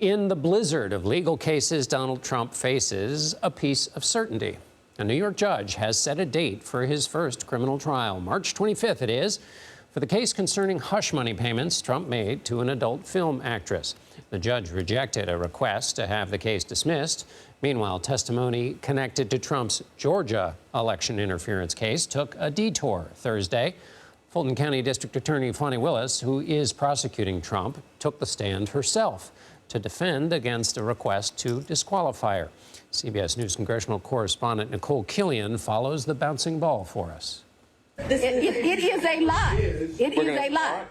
In the blizzard of legal cases Donald Trump faces, a piece of certainty. A New York judge has set a date for his first criminal trial. March 25th it is, for the case concerning hush money payments Trump made to an adult film actress. The judge rejected a request to have the case dismissed. Meanwhile, testimony connected to Trump's Georgia election interference case took a detour Thursday. Fulton County District Attorney Fani Willis, who is prosecuting Trump, took the stand herself to defend against a request to disqualify her. CBS News congressional correspondent Nikole Killion follows the bouncing ball for us. It is a lie. It is a lie.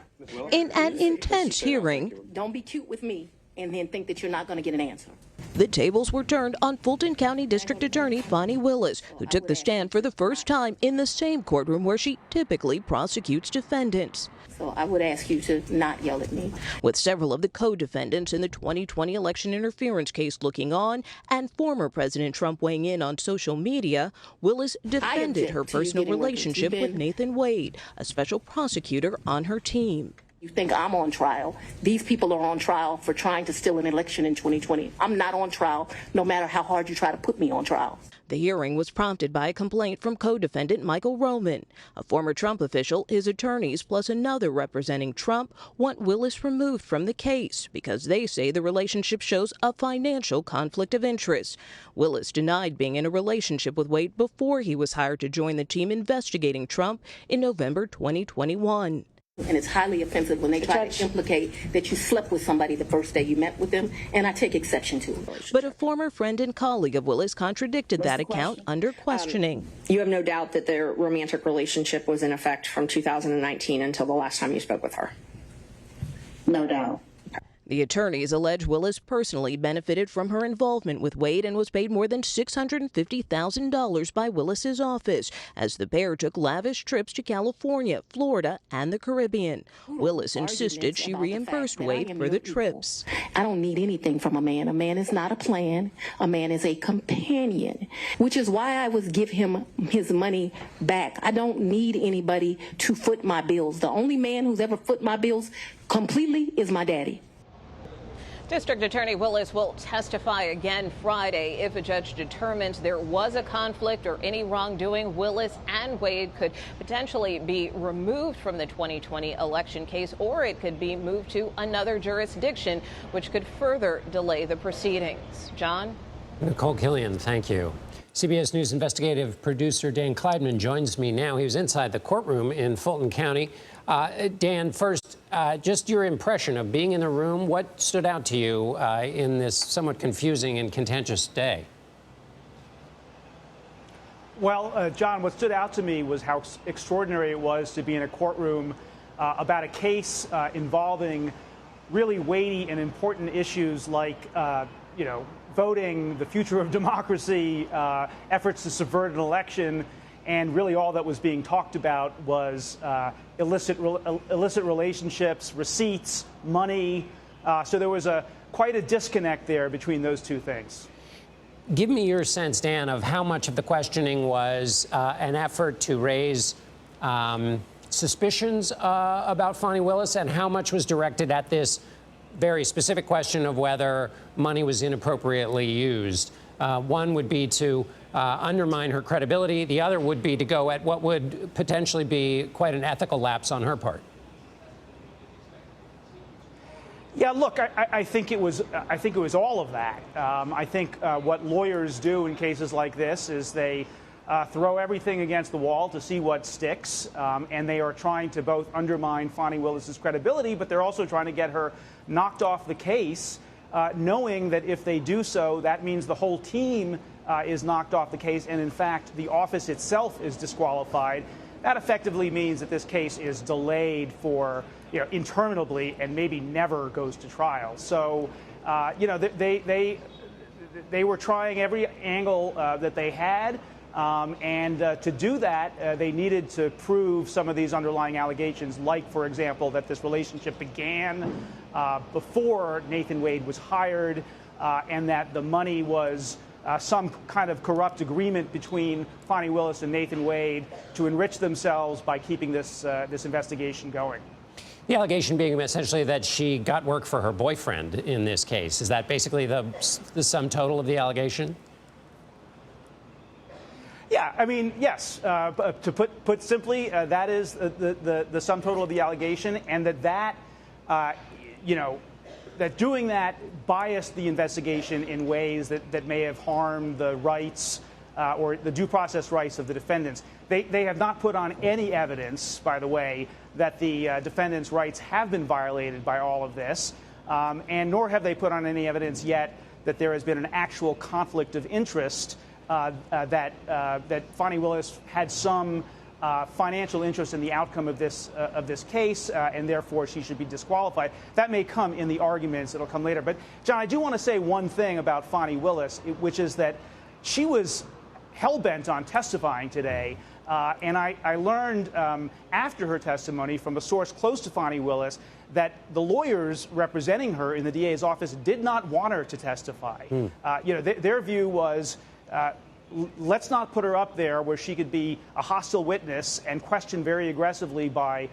In an intense hearing, Don't be cute with me and then think that you're not going to get an answer. the tables were turned on Fulton County District Attorney Fani Willis, who took the stand for the first time in the same courtroom where she typically prosecutes defendants. So I would ask you to not yell at me. With several of the co-defendants in the 2020 election interference case looking on and former President Trump weighing in on social media, Willis defended her personal relationship with Nathan Wade, a special prosecutor on her team. You think I'm on trial. These people are on trial for trying to steal an election in 2020. I'm not on trial, no matter how hard you try to put me on trial. The hearing was prompted by a complaint from co-defendant Michael Roman. A former Trump official, his attorneys, plus another representing Trump want Willis removed from the case because they say the relationship shows a financial conflict of interest. Willis denied being in a relationship with Wade before he was hired to join the team investigating Trump in November 2021. And it's highly offensive when they try to implicate that you slept with somebody the first day you met with them, and I take exception to it. But a former friend and colleague of Willis contradicted that account under questioning. You have no doubt that their romantic relationship was in effect from 2019 until the last time you spoke with her? No doubt. The attorneys allege Willis personally benefited from her involvement with Wade and was paid more than $650,000 by Willis's office as the pair took lavish trips to California, Florida, and the Caribbean. Willis insisted she reimbursed Wade for the trips. I don't need anything from a man. A man is not a plan. A man is a companion, which is why I would give him his money back. I don't need anybody to foot my bills. The only man who's ever foot my bills completely is my daddy. District Attorney Willis will testify again Friday. If a judge determines there was a conflict or any wrongdoing, Willis and Wade could potentially be removed from the 2020 election case, or it could be moved to another jurisdiction, which could further delay the proceedings. John? Nikole Killion, thank you. CBS News investigative producer Dan Klaidman joins me now. He was inside the courtroom in Fulton County. Dan, first, just your impression of being in the room. What stood out to you in this somewhat confusing and contentious day? Well, John, what stood out to me was how extraordinary it was to be in a courtroom about a case involving really weighty and important issues like, voting, the future of democracy, efforts to subvert an election, and really all that was being talked about was illicit relationships, receipts, money. So there was quite a disconnect there between those two things. Give me your sense, Dan, of how much of the questioning was an effort to raise suspicions about Fani Willis, and how much was directed at this very specific question of whether money was inappropriately used. One would be to undermine her credibility. The other would be to go at what would potentially be quite an ethical lapse on her part. Yeah, look, I think it was all of that. I think what lawyers do in cases like this is they throw everything against the wall to see what sticks, and they are trying to both undermine Fani Willis's credibility, but they're also trying to get her knocked off the case, knowing that if they do so, that means the whole team is knocked off the case, and in fact, the office itself is disqualified. That effectively means that this case is delayed for interminably and maybe never goes to trial. So, they were trying every angle that they had. And to do that, they needed to prove some of these underlying allegations, like, for example, that this relationship began before Nathan Wade was hired, and that the money was some kind of corrupt agreement between Fani Willis and Nathan Wade to enrich themselves by keeping this investigation going. The allegation being essentially that she got work for her boyfriend in this case. Is that basically the sum total of the allegation? Yeah, I mean, yes. To put simply, that is the sum total of the allegation, and that doing that biased the investigation in ways that may have harmed the rights or the due process rights of the defendants. They have not put on any evidence, by the way, that the defendants' rights have been violated by all of this, and nor have they put on any evidence yet that there has been an actual conflict of interest, that Fani Willis had some financial interest in the outcome of this case, and therefore she should be disqualified. That may come in the arguments. It'll come later. But, John, I do want to say one thing about Fani Willis, which is that she was hell-bent on testifying today. And I learned after her testimony from a source close to Fani Willis that the lawyers representing her in the DA's office did not want her to testify. Their view was, let's not put her up there where she could be a hostile witness and questioned very aggressively by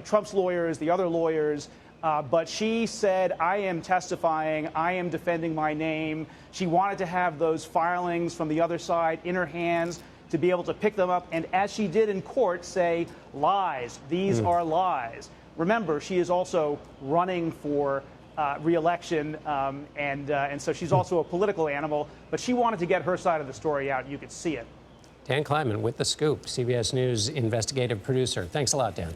Trump's lawyers, the other lawyers. But she said, I am testifying, I am defending my name. She wanted to have those filings from the other side in her hands to be able to pick them up, and as she did in court, say, lies, these are lies. Remember, she is also running for re-election, and so she's also a political animal, but she wanted to get her side of the story out. You could see it. Dan Klaidman with The Scoop, CBS News investigative producer. Thanks a lot, Dan.